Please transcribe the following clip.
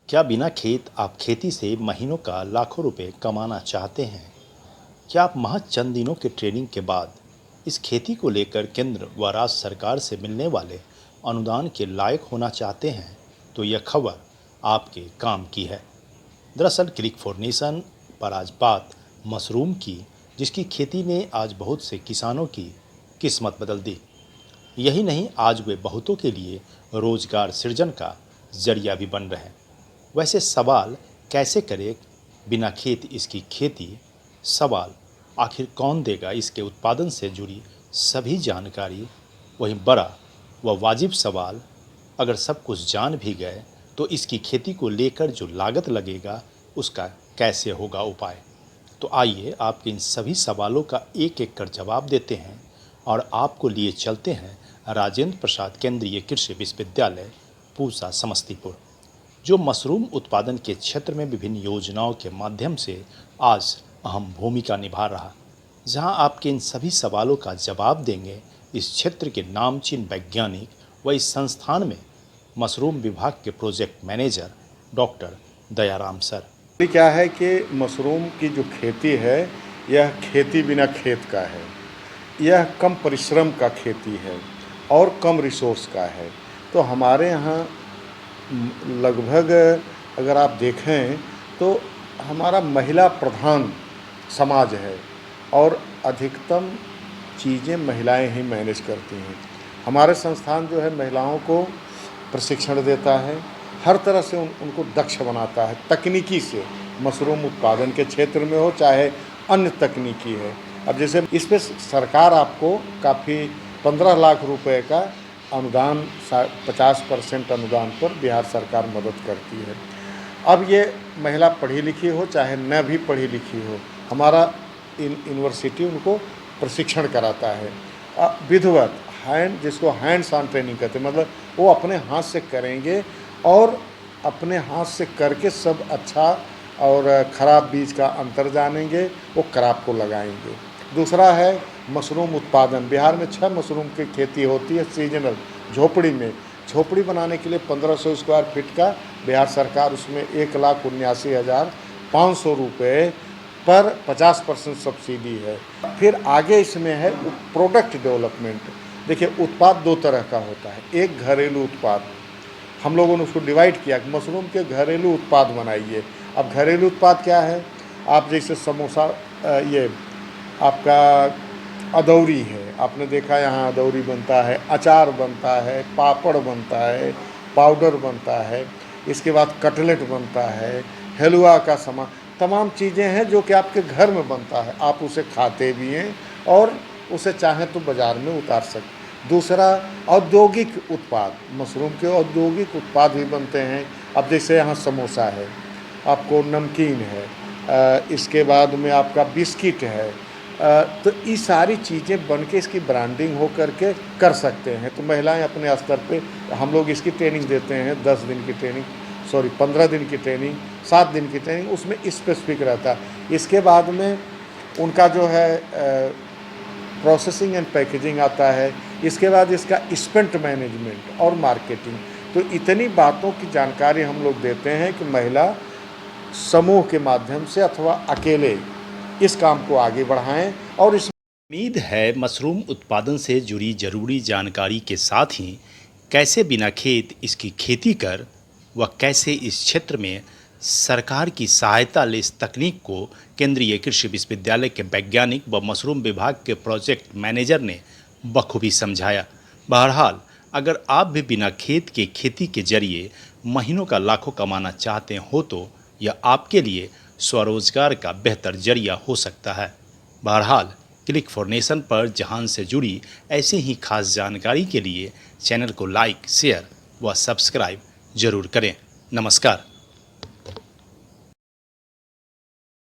क्या बिना खेत आप खेती से महीनों का लाखों रुपए कमाना चाहते हैं? क्या आप महज चंद दिनों के ट्रेनिंग के बाद इस खेती को लेकर केंद्र व राज्य सरकार से मिलने वाले अनुदान के लायक होना चाहते हैं? तो यह खबर आपके काम की है। दरअसल क्लिक फॉर नेशन पर आज बात मशरूम की, जिसकी खेती ने आज बहुत से किसानों की किस्मत बदल दी। यही नहीं, आज वे बहुतों के लिए रोजगार सृजन का जरिया भी बन रहे हैं। वैसे सवाल कैसे करें बिना खेत इसकी खेती, सवाल आखिर कौन देगा इसके उत्पादन से जुड़ी सभी जानकारी, वहीं बड़ा व वाजिब सवाल अगर सब कुछ जान भी गए तो इसकी खेती को लेकर जो लागत लगेगा उसका कैसे होगा उपाय। तो आइए आपके इन सभी सवालों का एक एक कर जवाब देते हैं और आपको लिए चलते हैं राजेंद्र प्रसाद केंद्रीय कृषि विश्वविद्यालय पूसा समस्तीपुर, जो मशरूम उत्पादन के क्षेत्र में विभिन्न योजनाओं के माध्यम से आज अहम भूमिका निभा रहा। जहां आपके इन सभी सवालों का जवाब देंगे इस क्षेत्र के नामचीन वैज्ञानिक व इस संस्थान में मशरूम विभाग के project manager doctor Dayaram sir. क्या है कि मशरूम की जो खेती है यह खेती बिना खेत का है। यह कम परिश्रम का खेती है और कम रिसोर्स का है। तो हमारे यहाँ लगभग अगर आप देखें तो हमारा महिला प्रधान समाज है और अधिकतम चीज़ें महिलाएं ही मैनेज करती हैं। हमारे संस्थान जो है महिलाओं को प्रशिक्षण देता है, हर तरह से उनको दक्ष बनाता है तकनीकी से, मशरूम उत्पादन के क्षेत्र में हो चाहे अन्य तकनीकी है। अब जैसे इस पर सरकार आपको काफ़ी 15 लाख रुपए का अनुदान 50% अनुदान पर बिहार सरकार मदद करती है। अब ये महिला पढ़ी लिखी हो चाहे न भी पढ़ी लिखी हो, हमारा यूनिवर्सिटी उनको प्रशिक्षण कराता है। विधिवत हैंड, जिसको हैंड्स ऑन ट्रेनिंग कहते हैं, मतलब वो अपने हाथ से करेंगे और अपने हाथ से करके सब अच्छा और ख़राब बीज का अंतर जानेंगे, वो क्रॉप को लगाएंगे। दूसरा है मशरूम उत्पादन। बिहार में 6 मशरूम की खेती होती है सीजनल, झोपड़ी में। झोपड़ी बनाने के लिए 1500 स्क्वायर फीट का बिहार सरकार उसमें 1,79,500 रुपये पर 50% सब्सिडी है। फिर आगे इसमें है प्रोडक्ट डेवलपमेंट। देखिए, उत्पाद 2 तरह का होता है। एक घरेलू उत्पाद, हम लोगों ने उसको डिवाइड किया कि मशरूम के घरेलू उत्पाद बनाइए। अब घरेलू उत्पाद क्या है? आप जैसे समोसा, ये आपका अदौरी है, आपने देखा यहाँ अदौरी बनता है, अचार बनता है, पापड़ बनता है, पाउडर बनता है, इसके बाद कटलेट बनता है, हलवा का सामान, तमाम चीज़ें हैं जो कि आपके घर में बनता है। आप उसे खाते भी हैं और उसे चाहें तो बाज़ार में उतार सकते। दूसरा, औद्योगिक उत्पाद, मशरूम के औद्योगिक उत्पाद भी बनते हैं। अब जैसे यहाँ समोसा है, आपको नमकीन है, इसके बाद में आपका बिस्किट है, तो ये सारी चीज़ें बन के इसकी ब्रांडिंग हो करके कर सकते हैं। तो महिलाएं अपने स्तर पे, हम लोग इसकी ट्रेनिंग देते हैं, 10 दिन की ट्रेनिंग, 15 दिन की ट्रेनिंग, 7 दिन की ट्रेनिंग, उसमें स्पेसिफिक रहता है। इसके बाद में उनका जो है प्रोसेसिंग एंड पैकेजिंग आता है। इसके बाद इसका स्पेंट मैनेजमेंट और मार्केटिंग। तो इतनी बातों की जानकारी हम लोग देते हैं कि महिला समूह के माध्यम से अथवा अकेले इस काम को आगे बढ़ाएं। और इस उम्मीद है मशरूम उत्पादन से जुड़ी जरूरी जानकारी के साथ ही कैसे बिना खेत इसकी खेती कर व कैसे इस क्षेत्र में सरकार की सहायता ले, इस तकनीक को केंद्रीय कृषि विश्वविद्यालय के वैज्ञानिक व मशरूम विभाग के प्रोजेक्ट मैनेजर ने बखूबी समझाया। बहरहाल, अगर आप भी बिना खेत के खेती के जरिए महीनों का लाखों कमाना चाहते हो तो यह आपके लिए स्वरोजगार का बेहतर जरिया हो सकता है। बहरहाल, क्लिक फॉर नेशन पर जहान से जुड़ी ऐसी ही खास जानकारी के लिए चैनल को लाइक, शेयर व सब्सक्राइब जरूर करें। नमस्कार।